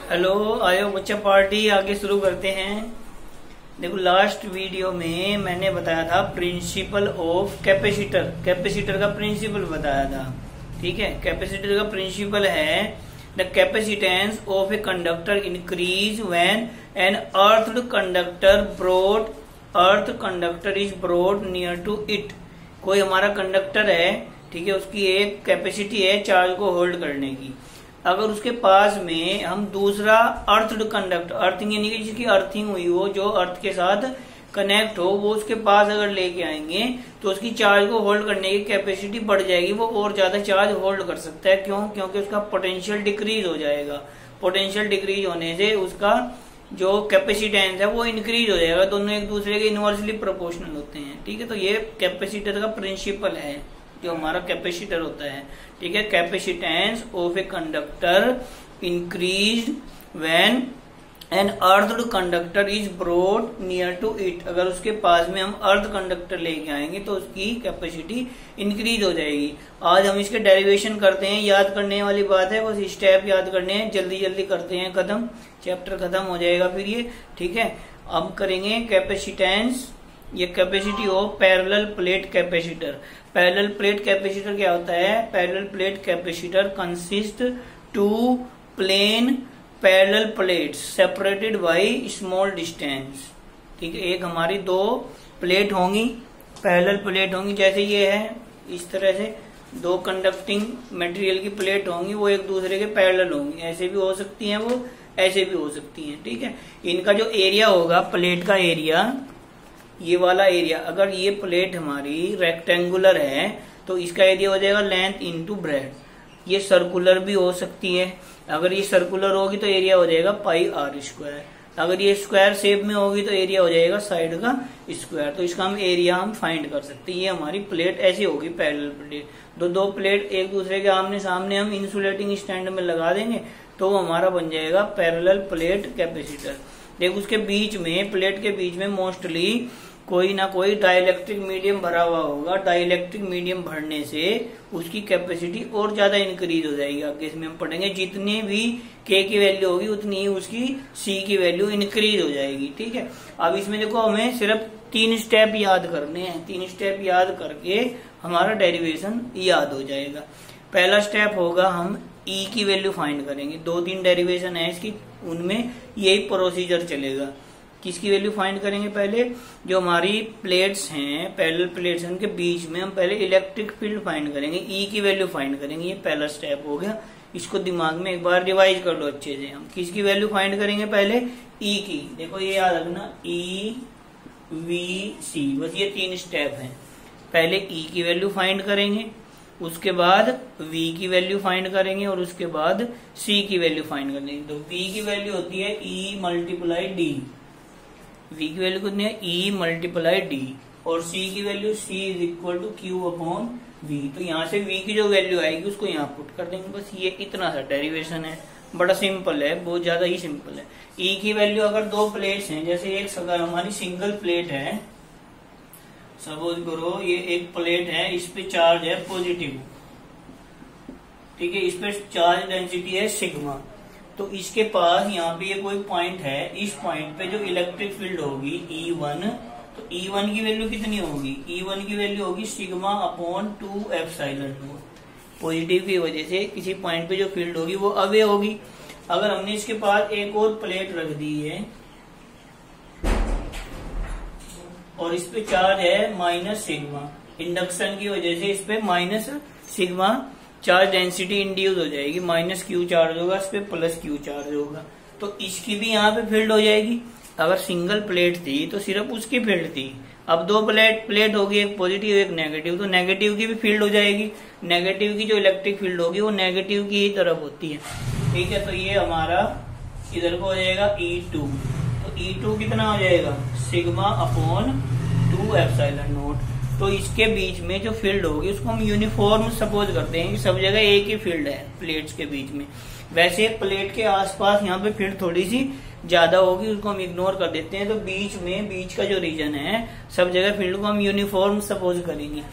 Hello, आयो बच्चा party. आगे शुरू करते हैं। देखो, लास्ट वीडियो में मैंने बताया था प्रिंसिपल ऑफ कैपेसिटर। कैपेसिटर का प्रिंसिपल बताया था। ठीक है, कैपेसिटर का प्रिंसिपल है the capacitance of a conductor increase when an earth conductor is brought near to it. कोई हमारा कंडक्टर है, ठीक है, उसकी एक कैपेसिटी है चार्ज को होल्ड करने की। अगर उसके पास में हम दूसरा अर्थड कंडक्टर, अर्थिंग यानी कि जिसकी अर्थिंग हुई हो, जो अर्थ के साथ कनेक्ट हो, वो उसके पास अगर लेके आएंगे तो उसकी चार्ज को होल्ड करने की कैपेसिटी बढ़ जाएगी। वो और ज्यादा चार्ज होल्ड कर सकता है। क्यों? क्योंकि उसका पोटेंशियल डिक्रीज हो जाएगा। पोटेंशियल डिक्रीज होने से उसका जो कैपेसिटेंस है वो इंक्रीज हो जाएगा। दोनों एक दूसरे के इनवर्सली प्रोपोर्शनल होते हैं। ठीक है, तो ये कैपेसिटर का प्रिंसिपल है, जो हमारा कैपेसिटर होता है। ठीक है, capacitance of a conductor increase when an earth conductor is brought near to it. अगर उसके पास में हम अर्थ कंडक्टर लेके आएंगे तो उसकी कैपेसिटी इंक्रीज हो जाएगी। आज हम इसके डेरिवेशन करते हैं। याद करने वाली बात है, बस स्टेप याद करने हैं। जल्दी जल्दी करते हैं, खत्म, चैप्टर खत्म हो जाएगा फिर ये। ठीक है, अब करेंगे कैपेसिटेंस, ये capacity of parallel plate capacitor. Parallel plate capacitor क्या होता है? Parallel plate capacitor consist two plane parallel plates separated by small distance. ठीक है, एक हमारी दो प्लेट होंगी, पैरेलल प्लेट होंगी, जैसे ये है, इस तरह से दो कंडक्टिंग मटेरियल की प्लेट होंगी, वो एक दूसरे के पैरेलल होंगी। ऐसे भी हो सकती हैं, वो ऐसे भी हो सकती हैं। ठीक है, इनका जो एरिया होगा, प्लेट का एरिया, ये वाला एरिया, अगर ये प्लेट हमारी रेक्टेंगुलर है तो इसका एरिया हो जाएगा लेंथ इंटू ब्रेड। ये सर्कुलर भी हो सकती है। अगर ये सर्कुलर होगी तो एरिया हो जाएगा पाई आर स्क्वायर। अगर ये स्क्वायर शेप में होगी तो एरिया हो जाएगा साइड का स्क्वायर। तो इसका हम एरिया फाइंड कर सकते हैं। ये हमारी प्लेट ऐसी होगी, पैरेलल प्लेट। दो प्लेट एक दूसरे के आमने सामने हम इंसुलेटिंग स्टैंड में लगा देंगे तो वो हमारा बन जाएगा पैरेलल प्लेट कैपेसिटर। देखो, उसके बीच में, प्लेट के बीच में मोस्टली कोई ना कोई डाइलेक्ट्रिक मीडियम भरा हुआ होगा। डाइलेक्ट्रिक मीडियम भरने से उसकी कैपेसिटी और ज्यादा इंक्रीज हो जाएगी। आगे इसमें हम पढ़ेंगे, जितनी भी के की वैल्यू होगी उतनी ही उसकी सी की वैल्यू इंक्रीज हो जाएगी। ठीक है, अब इसमें देखो, हमें सिर्फ 3 स्टेप याद करने हैं। 3 स्टेप याद करके हमारा डेरिवेशन याद हो जाएगा। पहला स्टेप होगा, हम ई की वैल्यू फाइंड करेंगे। 2-3 डेरिवेशन है इसकी, उनमें यही प्रोसीजर चलेगा। किसकी वैल्यू फाइंड करेंगे? पहले जो हमारी प्लेट्स हैं, पैरेलल प्लेट्स हैं, उनके बीच में हम पहले इलेक्ट्रिक फील्ड फाइंड करेंगे, ई की वैल्यू फाइंड करेंगे। ये पहला स्टेप हो गया। इसको दिमाग में एक बार रिवाइज कर लो अच्छे से। हम किसकी वैल्यू फाइंड करेंगे? पहले ई की। देखो, ये याद रखना, ई वी सी, बस ये 3 स्टेप हैं। पहले ई की वैल्यू फाइंड करेंगे, उसके बाद v की वैल्यू फाइंड करेंगे, और उसके बाद c की वैल्यू फाइंड करेंगे। तो v की वैल्यू होती है e मल्टीप्लाई डी। v की वैल्यू कितनी है? e multiply D. और c की value c is equal to Q upon v। तो यहाँ से v की जो वैल्यू आएगी उसको यहाँ पुट कर देंगे। बस ये इतना सा डेरिवेशन है, बड़ा सिंपल है, बहुत ज्यादा ही सिंपल है। e की वैल्यू, अगर 2 प्लेट्स हैं, जैसे एक अगर हमारी सिंगल प्लेट है, सपोज करो ये एक प्लेट है, इस पे चार्ज है पॉजिटिव। ठीक है, इस पे चार्ज डेंसिटी है सिग्मा। तो इसके पास यहाँ पे ये कोई पॉइंट है, इस पॉइंट पे जो इलेक्ट्रिक फील्ड होगी E1, तो E1 की वैल्यू कितनी होगी? E1 की वैल्यू होगी sigma upon 2 epsilon not. Positive की वजह से किसी पॉइंट पे जो फील्ड होगी वो अवे होगी। अगर हमने इसके पास एक और प्लेट रख दी है और इस पे चार्ज है माइनस सिग्मा, इंडक्शन की वजह से इस पे minus sigma charge density induce हो जाएगी। माइनस क्यू चार्ज होगा, इस पे प्लस क्यू चार्ज होगा, तो इसकी भी यहाँ पे फील्ड हो जाएगी। अगर सिंगल प्लेट थी तो सिर्फ उसकी फील्ड थी। अब 2 प्लेट होगी, एक पॉजिटिव एक नेगेटिव, तो नेगेटिव की भी फील्ड हो जाएगी। नेगेटिव की जो इलेक्ट्रिक फील्ड होगी वो नेगेटिव की ही तरफ होती है। ठीक है, तो ये हमारा इधर को हो जाएगा E2। तो E2 कितना हो जाएगा? Sigma upon 2 epsilon not. तो इसके बीच में जो फील्ड होगी उसको हम यूनिफॉर्म सपोज करते हैं कि सब जगह एक ही फील्ड है प्लेट्स के बीच में। वैसे प्लेट के आसपास यहाँ पे फील्ड थोड़ी सी ज्यादा होगी, उसको हम इग्नोर कर देते हैं। तो बीच का जो रीजन है, सब जगह फील्ड को हम यूनिफॉर्म सपोज करेंगे।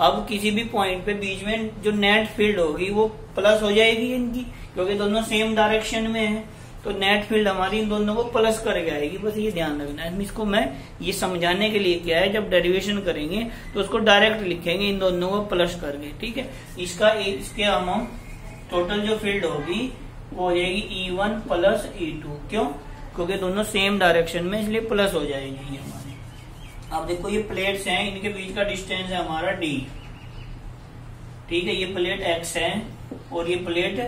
अब किसी भी पॉइंट पे बीच में जो नेट फील्ड होगी वो प्लस हो जाएगी इनकी, क्योंकि दोनों सेम डायरेक्शन में है। तो नेट फील्ड हमारी इन दोनों को प्लस करके आएगी, बस ये ध्यान रखना है। इसको मैं ये समझाने के लिए क्या है, जब डेरिवेशन करेंगे तो उसको डायरेक्ट लिखेंगे इन दोनों को प्लस करके, ठीक है। इसके हम टोटल जो फील्ड होगी वो हो जाएगी E1 प्लस E2, क्यों? क्योंकि दोनों सेम डायरेक्शन में, इसलिए प्लस हो जाएगी ये हमारे। अब देखो ये प्लेट्स हैं, इनके बीच का डिस्टेंस है हमारा D, ठीक है। ये प्लेट X है और ये प्लेट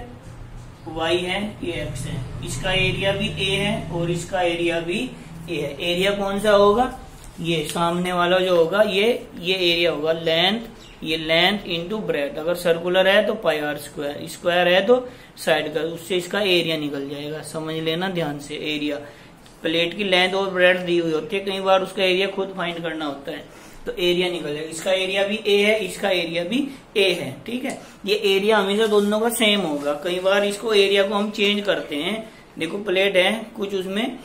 Y है, ये X है। इसका एरिया भी A है और इसका एरिया भी A है। एरिया कौन सा होगा? ये सामने वाला जो होगा ये एरिया होगा, लेंथ, ये लेंथ इंटू ब्रेथ। अगर सर्कुलर है तो पाई आर स्क्वायर, स्क्वायर है तो साइड का, उससे इसका एरिया निकल जाएगा। समझ लेना ध्यान से। एरिया, प्लेट की लेंथ और ब्रेथ दी हुई होती है, कई बार उसका एरिया खुद फाइंड करना होता है, तो एरिया निकल जाएगा। इसका एरिया भी A है, इसका एरिया भी A है, ठीक है। ये एरिया हमेशा दोनों का सेम होगा। कई बार इसको एरिया को हम चेंज करते हैं। देखो प्लेट है कुछ, उसमें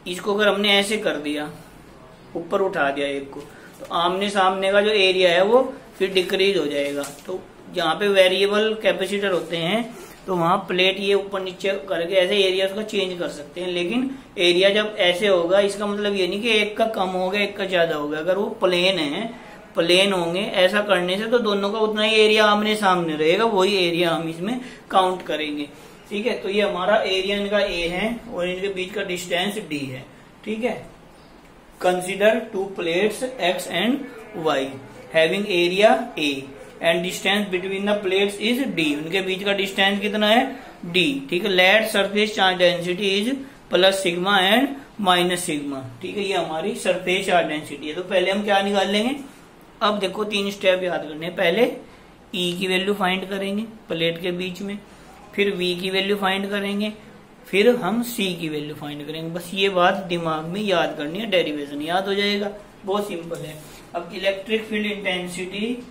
इसको अगर हमने ऐसे कर दिया, ऊपर उठा दिया एक को, तो आमने सामने का जो एरिया है वो फिर डिक्रीज हो जाएगा। तो जहाँ पे वेरिएबल कैपेसिटर होते हैं तो वहां प्लेट ये ऊपर नीचे करके ऐसे एरिया उसका चेंज कर सकते हैं। लेकिन एरिया जब ऐसे होगा, इसका मतलब ये नहीं कि एक का कम हो गया एक का ज्यादा हो गया। अगर वो प्लेन है, प्लेन होंगे, ऐसा करने से तो दोनों का उतना ही एरिया आमने सामने रहेगा, वही एरिया हम इसमें काउंट करेंगे, ठीक है। तो ये हमारा एरिया इनका A है और इनके बीच का डिस्टेंस D है, ठीक है। Consider to plates X and Y having area A and distance between the plates is D। उनके बीच का डिस्टेंस कितना है? D, ठीक है। Let surface charge density is plus sigma and minus sigma, ठीक है। ये हमारी सरफेस चार्ज डेंसिटी है। तो पहले हम क्या निकाल लेंगे? अब देखो 3 स्टेप याद करने हैं। पहले E की वैल्यू फाइंड करेंगे प्लेट के बीच में, फिर V की वैल्यू फाइंड करेंगे, फिर हम C की वैल्यू फाइंड करेंगे। बस ये बात दिमाग में याद करनी है, डेरिवेशन याद हो जाएगा, बहुत सिंपल है। अब electric field intensity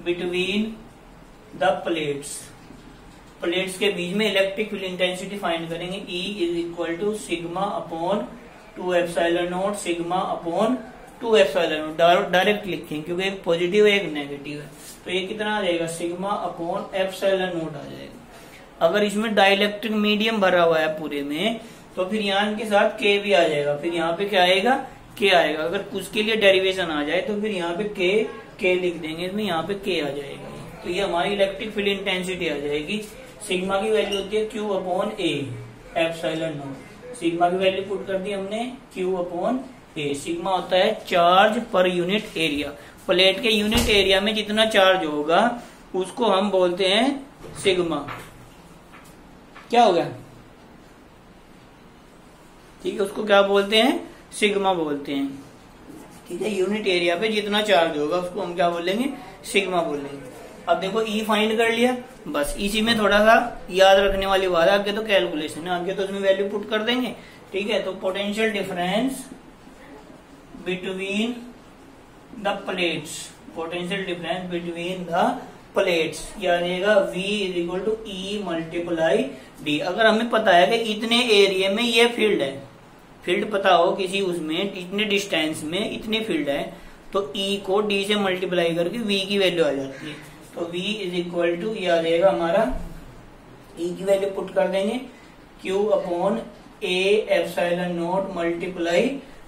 between the plates के बीच में इलेक्ट्रिक फील्ड इंटेंसिटी फाइंड करेंगे। E is equal to sigma upon 2 epsilon naught, sigma upon 2 epsilon naught. Direct लिखेंगे क्योंकि एक पॉजिटिव है एक नेगेटिव है, तो ये कितना आ जाएगा? सिग्मा अपॉन एप्सिलॉन नॉट आ जाएगा। अगर इसमें डाइलेक्ट्रिक मीडियम भरा हुआ है पूरे में, तो फिर यहाँ के साथ K भी आ जाएगा, फिर यहाँ पे क्या आएगा? K आएगा। अगर उसके लिए डेरिवेशन आ जाए तो फिर यहाँ पे K लिख देंगे, इसमें यहाँ पे K आ जाएगा। तो ये हमारी इलेक्ट्रिक फील्ड इंटेंसिटी आ जाएगी। सिग्मा की वैल्यू होती है Q upon A epsilon naught. Sigma की वैल्यू पुट कर दी हमने, Q अपॉन A। सिग्मा होता है charge per unit area. Plate के यूनिट एरिया में जितना चार्ज होगा उसको हम बोलते हैं सिग्मा। क्या हो गया? ठीक है, उसको क्या बोलते हैं? सिग्मा बोलते हैं, ठीक है। यूनिट एरिया पे जितना चार्ज होगा उसको हम क्या बोलेंगे? सिग्मा बोलेंगे। अब देखो E फाइंड कर लिया, बस इसी में थोड़ा सा याद रखने वाली बात है। आगे तो कैलकुलेशन है, आगे तो उसमें वैल्यू पुट कर देंगे, ठीक है। तो potential difference between the plates, potential difference between the plates क्या आ जाएगा? V is equal to E multiply D। अगर हमें पता है कि इतने एरिया में ये फील्ड है, फील्ड पता हो किसी उसमें इतने डिस्टेंस में इतनी फील्ड है, तो E को D से मल्टीप्लाई करके V की वैल्यू आ जाती है। तो V इज इक्वल टू ये आ जाएगा हमारा, E की वैल्यू पुट कर देंगे Q upon A epsilon not multiply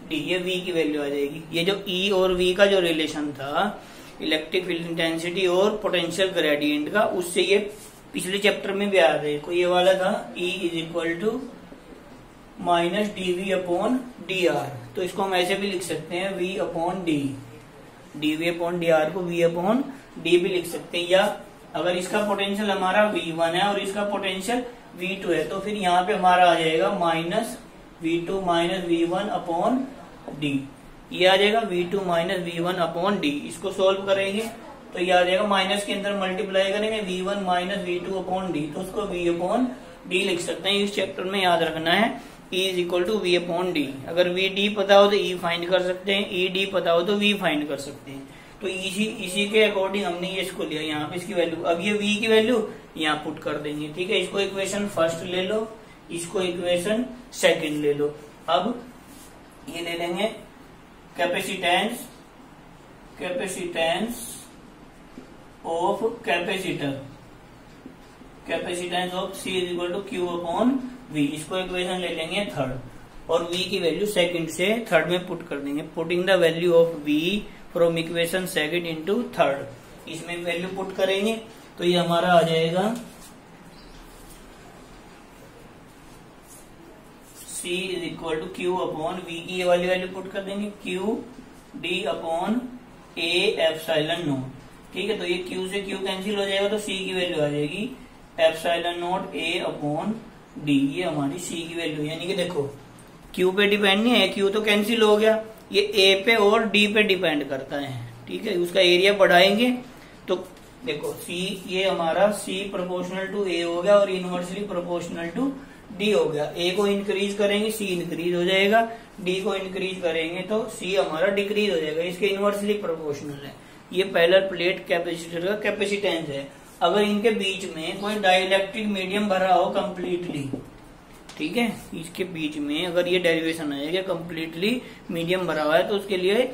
D, ये V की वैल्यू आ जाएगी। ये जो E और V का जो रिलेशन था इलेक्ट्रिक फील्ड इंटेंसिटी और पोटेंशियल ग्रेडियंट का, उससे ये पिछले चैप्टर में भी आया था, कोई ये वाला था E is equal to minus dV upon dr। तो इसको हम ऐसे भी लिख सकते हैं V upon D, dV upon dr को V अपॉन D भी लिख सकते हैं। या अगर इसका पोटेंशियल हमारा V1 है और इसका पोटेंशियल V2 है, तो फिर यहाँ पे हमारा आ जाएगा minus V2 minus V1 upon D। ये आ जाएगा V2 minus V1 upon D। इसको सोल्व करेंगे तो ये आ जाएगा, माइनस के अंदर मल्टीप्लाई करेंगे V1 minus V2 upon D, तो उसको V अपॉन D लिख सकते हैं। इस चैप्टर में याद रखना है E is equal to V upon D। अगर V D पता हो तो E फाइंड कर सकते हैं, E D पता हो तो V फाइंड कर सकते हैं। तो इसी के अकॉर्डिंग हमने ये इसको लिया, यहाँ पे इसकी वैल्यू। अब ये V की वैल्यू यहाँ पुट कर देंगे, ठीक है। इसको इक्वेशन फर्स्ट ले लो, इसको इक्वेशन सेकंड ले लो। अब ये ले लेंगे capacitance of capacitor, capacitance of C is equal to Q upon V। इसको इक्वेशन ले लेंगे थर्ड, और V की वैल्यू सेकंड से थर्ड में पुट कर देंगे। Putting the value of V from equation second into third, इसमें वैल्यू पुट करेंगे तो ये हमारा आ जाएगा C is equal to Q upon V की ये वाली वैल्यू पुट कर देंगे, Q D upon A epsilon note. ठीक है, तो ये Q से Q कैंसिल हो जाएगा तो C की वैल्यू आ जाएगी epsilon naught A upon D। ये हमारी C की वैल्यू, यानी कि देखो Q पे डिपेंड नहीं है, Q तो कैंसिल हो गया, ये A पे और D पे डिपेंड करता है। ठीक है, उसका एरिया बढ़ाएंगे तो देखो C, ये हमारा C प्रोपोर्शनल टू A हो गया और इनवर्सली प्रोपोर्शनल टू D हो गया। A को इंक्रीज करेंगे C इंक्रीज हो जाएगा, D को इंक्रीज करेंगे तो C हमारा डिक्रीज हो जाएगा, इसके इनवर्सली प्रोपोर्शनल है। ये पैरेलल प्लेट कैपेसिटर का कैपेसिटेंस है। अगर इनके बीच में कोई डाइलेक्ट्रिक मीडियम भरा हो कंप्लीटली, ठीक है, इसके बीच में अगर ये डेरिवेशन आएगा कंप्लीटली मीडियम भरा हुआ है तो उसके लिए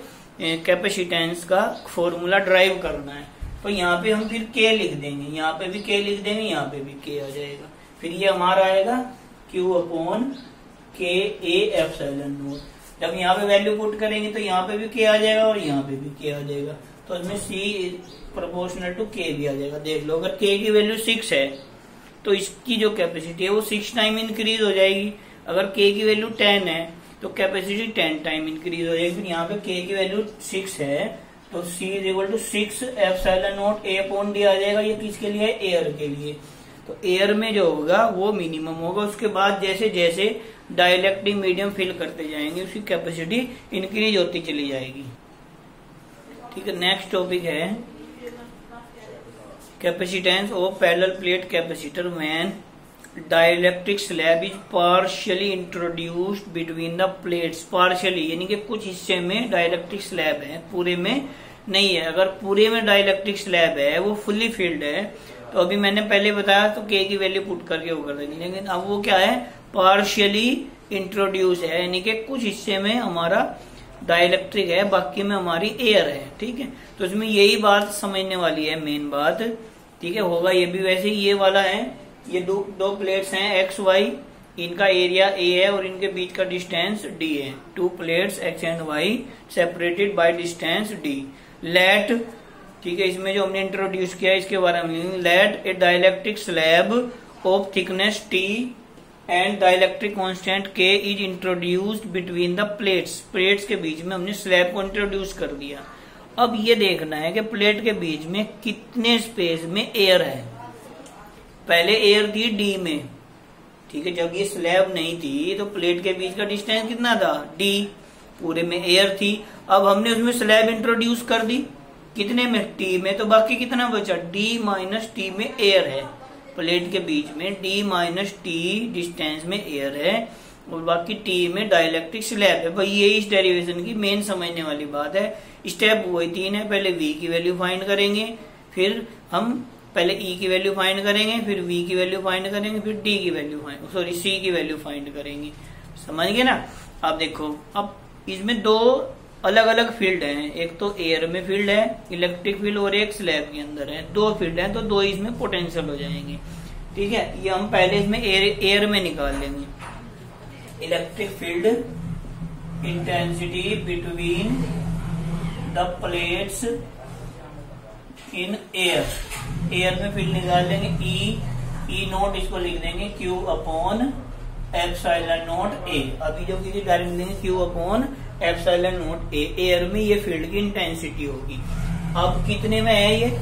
कैपेसिटेंस का फॉर्मूला ड्राइव करना है। तो यहाँ पे हम फिर K लिख देंगे, यहाँ पे भी K लिख देंगे, यहाँ पे भी K आ जाएगा। फिर ये हमारा आएगा Q upon K A epsilon note. जब यहाँ पे वैल्यू पुट करेंगे तो यहाँ पे भी K आ जाएगा और यहाँ पे भी K आ जाएगा, तो इसमें C प्रोपोर्शनल टू K भी आ जाएगा। देख लो, अगर K की वैल्यू 6 है तो इसकी जो कैपेसिटी है वो 6 टाइम इंक्रीज हो जाएगी। अगर K की वैल्यू 10 है तो कैपेसिटी 10 टाइम इंक्रीज हो जाएगी। फिर यहाँ पे K की वैल्यू 6 है तो C is equal to 6 epsilon naught A upon D आ जाएगा। ये किसके लिए है? एयर के लिए। तो एयर में जो होगा वो मिनिमम होगा, उसके बाद जैसे जैसे डाइलेक्ट्रिक मीडियम फिल करते जाएंगे उसकी कैपेसिटी इंक्रीज होती चली जाएगी। ठीक है, नेक्स्ट टॉपिक है capacitance of parallel plate capacitor when dielectric slab is partially introduced between the plates. Partially यानी कि कुछ हिस्से में डाइलेक्ट्रिक स्लैब है, पूरे में नहीं है। अगर पूरे में डाइलेक्ट्रिक स्लैब है, वो फुल्ली फिल्ड है, तो अभी मैंने पहले बताया तो K की वैल्यू पुट करके वो कर देंगे। लेकिन अब वो क्या है? पार्शियली इंट्रोड्यूस है, यानी कि कुछ हिस्से में हमारा डाइलेक्ट्रिक है, बाकी में हमारी एयर है। ठीक है, तो इसमें यही बात समझने वाली है, मेन बात। ठीक है, होगा ये भी वैसे ही। ये वाला है, ये दो प्लेट्स हैं X Y, इनका एरिया A है और इनके बीच का डिस्टेंस D है। 2 plates X and Y separated by distance D। Let, ठीक है, इसमें जो हमने इंट्रोड्यूस किया इसके बारे में, let a dielectric slab of thickness T and dielectric constant K is introduced between the plates. Plates के बीच में हमने स्लैब को इंट्रोड्यूस कर दिया। अब ये देखना है कि प्लेट के बीच में कितने स्पेस में एयर है। पहले एयर थी D में, ठीक है, जब ये स्लैब नहीं थी तो प्लेट के बीच का डिस्टेंस कितना था? D। पूरे में एयर थी, अब हमने उसमें स्लैब इंट्रोड्यूस कर दी। कितने में? T में, तो बाकी कितना बचा? D माइनस T में एयर है। प्लेट के बीच में D माइनस T डिस्टेंस में एयर है और बाकी T में डाइलेक्ट्रिक स्लैब है। भाई ये इस डेरिवेशन की मेन समझने वाली बात है। स्टेप वही 3 है, पहले V की वैल्यू फाइंड करेंगे, फिर हम पहले E की वैल्यू फाइंड करेंगे, फिर V की वैल्यू फाइंड करेंगे, फिर D की वैल्यू C की वैल्यू फाइंड करेंगे। समझ गए ना? अब देखो, अब इसमें 2 अलग अलग फील्ड हैं। एक तो एयर में फील्ड है इलेक्ट्रिक फील्ड, और एक स्लैब के अंदर है। 2 फील्ड हैं तो 2 इसमें पोटेंशियल हो जाएंगे। ठीक है, ये हम पहले इसमें एयर में निकाल लेंगे। Electric field intensity between the plates in air. Air में फील्ड निकाल लेंगे। ई नोट इसको लिख देंगे Q upon epsilon naught A। अभी जो किसी डायरेक्ट देंगे Q upon epsilon naught A। Air में ये फील्ड की इंटेंसिटी होगी। अब कितने में है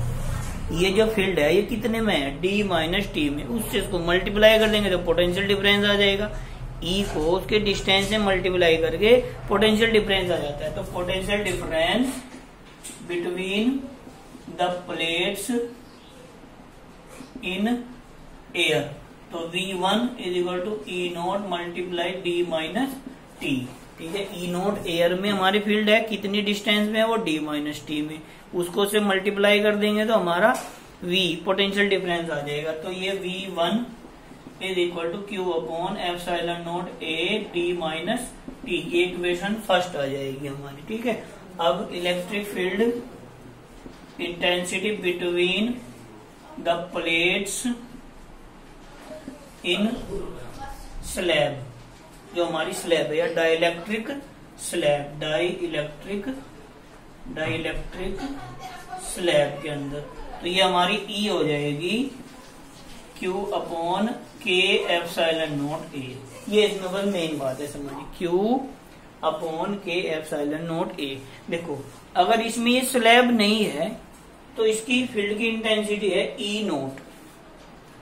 ये जो फील्ड है ये कितने में है? D माइनस T में। उससे इसको मल्टीप्लाई कर देंगे तो पोटेंशियल डिफरेंस आ जाएगा। E को उसके डिस्टेंस से मल्टीप्लाई करके पोटेंशियल डिफरेंस आ जाता है। तो potential difference between the plates in air, तो V1 is equal to E naught multiply D minus T। ठीक है, E नोट एयर में हमारी फील्ड है, कितनी डिस्टेंस में है? वो D माइनस T में। उसको से मल्टीप्लाई कर देंगे तो हमारा V पोटेंशियल डिफरेंस आ जाएगा। तो ये V1 is equal to Q upon epsilon naught A D minus T। ये इक्वेशन फर्स्ट आ जाएगी हमारी। ठीक है, अब electric field intensity between the plates in slab, जो हमारी स्लैब है, या डाइलेक्ट्रिक स्लैब, डाइलेक्ट्रिक स्लैब के अंदर, तो ये हमारी ई हो जाएगी Q upon K epsilon naught ए। ये इसमें बस मेन बात है समझिए, Q upon K epsilon naught ए। देखो अगर इसमें ये स्लैब नहीं है तो इसकी फील्ड की इंटेंसिटी है ई नॉट,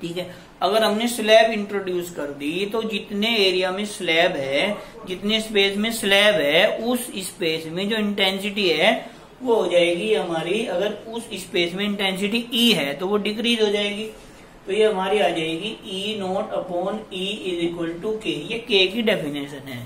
ठीक है। अगर हमने स्लैब इंट्रोड्यूस कर दी तो जितने एरिया में स्लैब है, जितने स्पेस में स्लैब है, उस स्पेस में जो इंटेंसिटी है वो हो जाएगी हमारी, अगर उस स्पेस में इंटेंसिटी ई है तो वो डिक्रीज हो जाएगी, तो ये हमारी आ जाएगी E naught upon E is equal to K. ये के की डेफिनेशन है,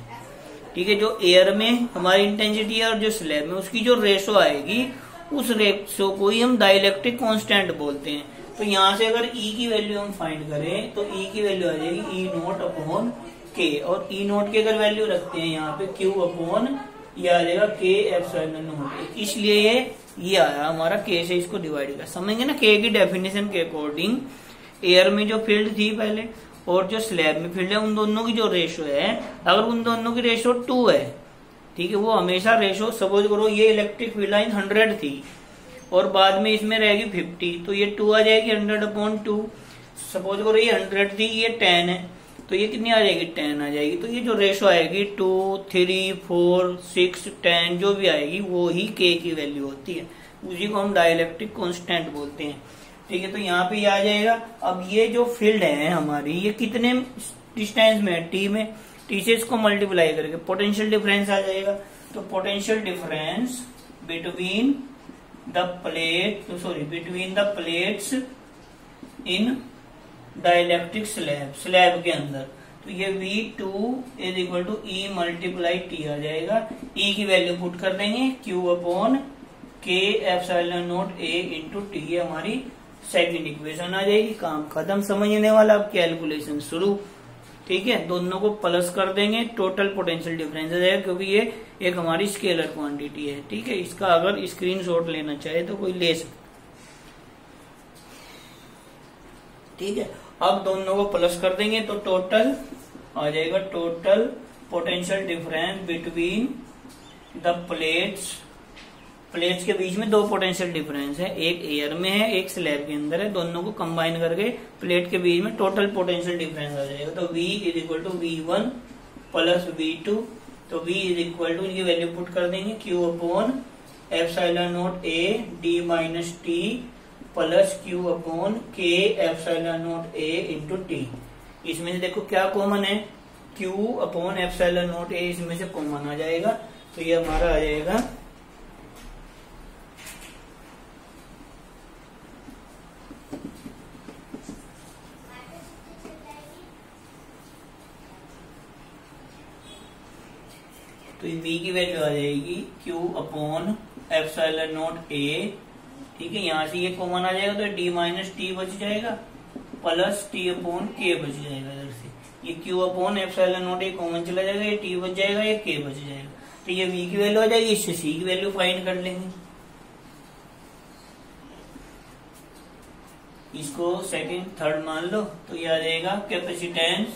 ठीक है। जो एयर में हमारी इंटेंसिटी है और जो स्लैब में, उसकी जो रेशो आएगी उस रेशो को ही हम डाइलेक्ट्रिक कांस्टेंट बोलते हैं। तो यहाँ से अगर ई की वैल्यू हम फाइंड करें तो ई की वैल्यू आ जाएगी ई नॉट अपॉन के, और ई नॉट की अगर वैल्यू रखते हैं यहाँ पे क्यू अपॉन ये आ जाएगा के एप्सिलॉन नॉट, इसलिए ये आया हमारा के से इसको डिवाइड कर। समझेंगे ना, के की डेफिनेशन के अकॉर्डिंग एयर में जो फील्ड थी पहले और जो स्लैब में फील्ड है, उन दोनों की जो रेशो है, अगर उन दोनों की रेशो 2 है, ठीक है, वो हमेशा रेशो, सपोज करो ये इलेक्ट्रिक फील्ड लाइन 100 थी और बाद में इसमें रहेगी 50, तो ये 2 आ जाएगी 100 अपॉन 2। सपोज करो ये 100 थी, ये 10 है, तो ये कितनी आ जाएगी 10 आ जाएगी। तो ये जो रेशो आएगी 2, 3, 4, 6, 10 जो भी आएगी वो ही के की वैल्यू होती है, उसी को हम डाइलेक्ट्रिक कांस्टेंट बोलते हैं, ठीक है। तो यहाँ पे ये आ जाएगा। अब ये जो फील्ड है हमारी, ये कितने डिस्टेंस में है, टी में, टी से इसको मल्टीप्लाई करके पोटेंशियल डिफरेंस आ जाएगा। तो potential difference between the plates in dielectric slab के अंदर, तो ये V2 is equal to E multiply T आ जाएगा। ई की वैल्यू पुट कर देंगे Q upon K epsilon naught A into T, ये हमारी सेकंड इक्वेशन आ जाएगी। काम खत्म, समझने वाला, अब कैलकुलेशन शुरू, ठीक है। दोनों को प्लस कर देंगे, टोटल पोटेंशियल डिफरेंस आ जाएगा, क्योंकि ये एक हमारी स्केलर क्वांटिटी है, ठीक है। इसका अगर स्क्रीनशॉट लेना चाहे तो कोई ले सकता, ठीक है। अब दोनों को प्लस कर देंगे तो टोटल आ जाएगा, total potential difference between the plates के बीच में 2 पोटेंशियल डिफरेंस है, एक एयर में है, एक स्लैब के अंदर है, दोनों को कंबाइन करके प्लेट के बीच में टोटल पोटेंशियल डिफरेंस आ जाएगा। तो V is equal to V1 plus V2, तो V इज इक्वल टू इनकी वैल्यू पुट कर देंगे Q upon epsilon naught A D minus T plus Q upon K epsilon naught A into T. इसमें से देखो क्या कॉमन है, Q upon epsilon naught A इसमें से कॉमन आ जाएगा, तो ये हमारा आ जाएगा तो V की वैल्यू आ जाएगी Q upon epsilon naught A, ठीक है। यहाँ से ये कॉमन आ जाएगा तो D माइनस टी बच जाएगा प्लस T अपॉन K बच जाएगा। इधर से ये Q upon epsilon naught A common चला जाएगा, ये T बच जाएगा, ये K बच जाएगा, तो ये V की वैल्यू आ जाएगी। इससे C की वैल्यू फाइंड कर लेंगे, इसको सेकंड थर्ड मान लो, तो ये आ जाएगा capacitance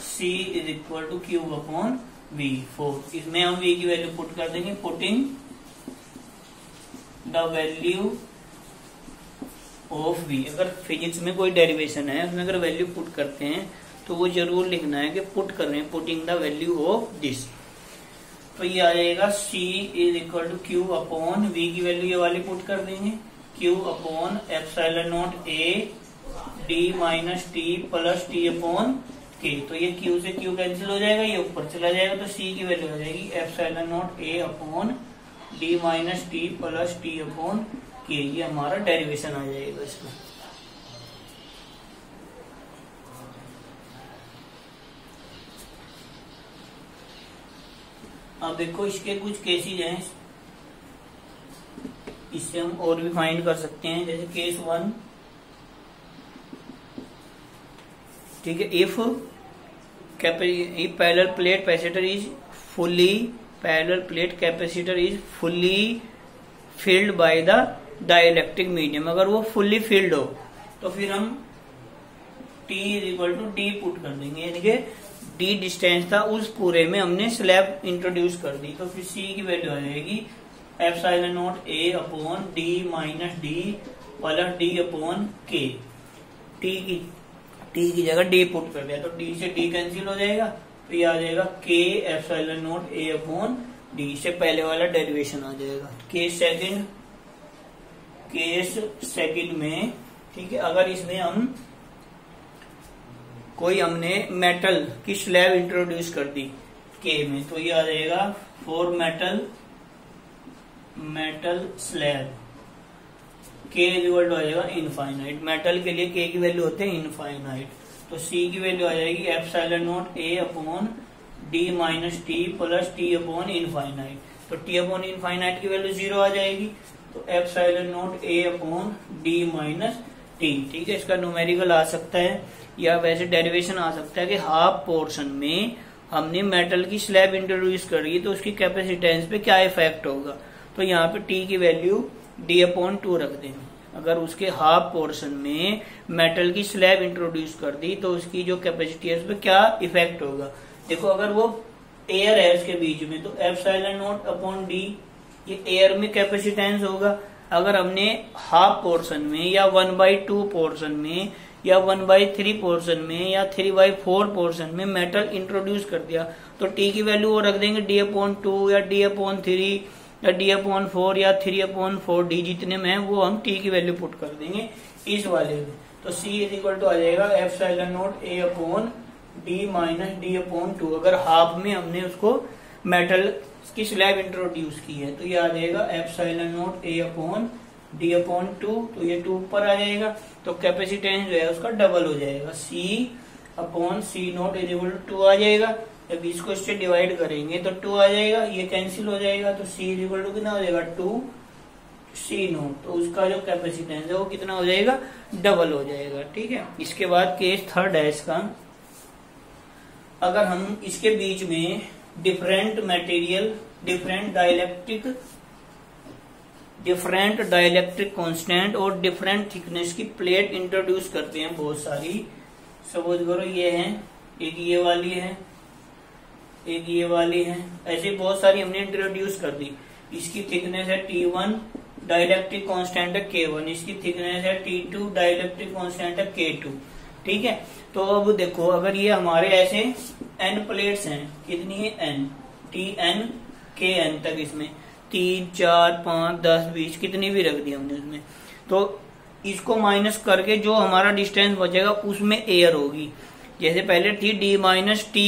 C is equal to Q upon V4। इसमें हम V की वैल्यू पुट कर देंगे, putting the value of V। अगर फिजिक्स में कोई डेरिवेशन है उसमें अगर वैल्यू पुट करते हैं तो वो जरूर लिखना है कि पुट कर रहे हैं, putting the value of this. तो ये आ जाएगा C is equal to Q upon V की वैल्यू ये वाली पुट कर देंगे, Q upon epsilon naught A D minus T plus T upon K। तो ये Q से Q कैंसिल हो जाएगा, ये ऊपर चला जाएगा, तो C की वैल्यू आ जाएगी epsilon naught A upon D minus T plus T upon K। ये हमारा डेरिवेशन आ जाएगा इसमें। अब देखो इसके कुछ केसेस हैं, इससे हम और भी फाइंड कर सकते हैं, जैसे केस 1, ठीक है। If parallel plate capacitor is fully parallel plate capacitor is fully filled by the dielectric medium. अगर वो फुल्ली फिल्ड हो तो फिर हम T equal to D put कर देंगे, यानी कि डी डिस्टेंस था, उस पूरे में हमने स्लैब इंट्रोड्यूस कर दी। तो फिर C की वैल्यू आ जाएगी epsilon naught A upon D minus D plus D upon के। टी की जगह डी पुट कर दिया तो डी से डी कैंसिल हो जाएगा, तो ये आ जाएगा के epsilon naught A upon D से पहले वाला डेरिवेशन आ जाएगा। केस सेकंड में, ठीक है, अगर इसमें हम कोई हमने मेटल की स्लैब इंट्रोड्यूस कर दी के में, तो ये आ जाएगा फॉर मेटल स्लैब के इक्वल टू आ जाएगा इनफाइनाइट। मेटल के लिए के की वैल्यू होते हैं इनफाइनाइट, तो सी की वैल्यू आ जाएगी epsilon naught A upon D minus T plus T upon infinite. तो टी अपॉन इनफाइनाइट की वैल्यू 0 आ जाएगी, तो epsilon naught A upon D minus T. ठीक है, इसका न्यूमेरिकल आ सकता है या वैसे डेरिवेशन आ सकता है कि हाफ पोर्शन में हमने मेटल की स्लैब इंट्रोड्यूस करी तो उसकी कैपेसिटेंस पे क्या इफेक्ट होगा। तो यहाँ पे टी की वैल्यू डी अपॉन 2 रख देंगे। अगर उसके हाफ पोर्शन में मेटल की स्लैब इंट्रोड्यूस कर दी तो उसकी जो कैपेसिटी है उस पर क्या इफेक्ट होगा। देखो, अगर वो एयर है उसके बीच में तो एप्सिलॉन नॉट अपॉन डी, ये एयर में कैपेसिटेंस होगा। अगर हमने हाफ पोर्शन में या 1/2 पोर्शन में या 1/3 पोर्शन में या 3/4 पोर्शन में मेटल इंट्रोड्यूस कर दिया तो टी की वैल्यू वो रख देंगे डी अपॉन 2 या डी अपॉन 3 या डी अपॉन 4 या 3/4 डी, जितने में है वो हम टी की वैल्यू पुट कर देंगे इस वाले में। तो सी इज इक्वल टू आ जाएगा epsilon naught A upon D minus D upon 2। अगर हाफ में हमने उसको मेटल की स्लैब इंट्रोड्यूस की है तो ये आ जाएगा epsilon naught A upon D upon 2, तो ये 2 ऊपर आ जाएगा, तो कैपेसिटेंस जो है उसका डबल हो जाएगा। C upon C naught is equal to 2 आ जाएगा। जब इसको इससे डिवाइड करेंगे तो 2 आ जाएगा, ये कैंसिल हो जाएगा, तो सी इज इक्वल टू कितना हो जाएगा 2 सी नॉट। तो उसका जो कैपेसिटेंस है वो कितना हो जाएगा, डबल हो जाएगा। ठीक है, इसके बाद केस थर्ड है इसका। अगर हम इसके बीच में different material, different dielectric constant और डिफरेंट थिकनेस की प्लेट इंट्रोड्यूस करते हैं बहुत सारी। सपोज करो ये है, एक ये वाली है, एक ये वाली है, ऐसे बहुत सारी हमने इंट्रोड्यूस कर दी। इसकी थिकनेस है T1, डाइलेक्ट्रिक कांस्टेंट है K1, इसकी थिकनेस है T2, डाइलेक्ट्रिक कांस्टेंट है K2। ठीक है, तो अब देखो, अगर ये हमारे ऐसे n प्लेट्स हैं, कितनी है n, Tn Kn तक, इसमें 3, 4, 5, 10, 20 कितनी भी रख दी हमने उसमें, तो इसको माइनस करके जो हमारा डिस्टेंस बचेगा उसमें एयर होगी। जैसे पहले थी d माइनस टी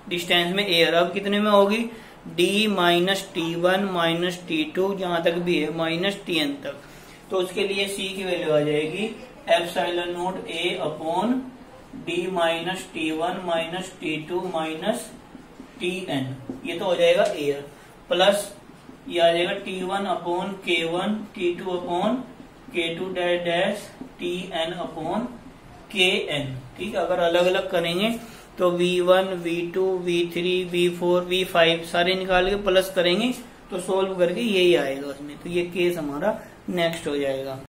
डिस्टेंस में एयर, अब कितने में होगी d minus T1 minus T2 जहां तक भी है माइनस Tn तक। तो उसके लिए c की वैल्यू आ जाएगी epsilon naught A upon d minus T1 minus T2 minus Tn, ये तो हो जाएगा एयर, प्लस ये आ जाएगा T1 upon K1, T2 upon K2 dash Tn upon Kn। ठीक है, अगर अलग अलग करेंगे तो V1, V2, V3, V4, V5 सारे निकाल के प्लस करेंगे तो सोल्व करके यही आएगा उसमें। तो ये केस हमारा नेक्स्ट हो जाएगा।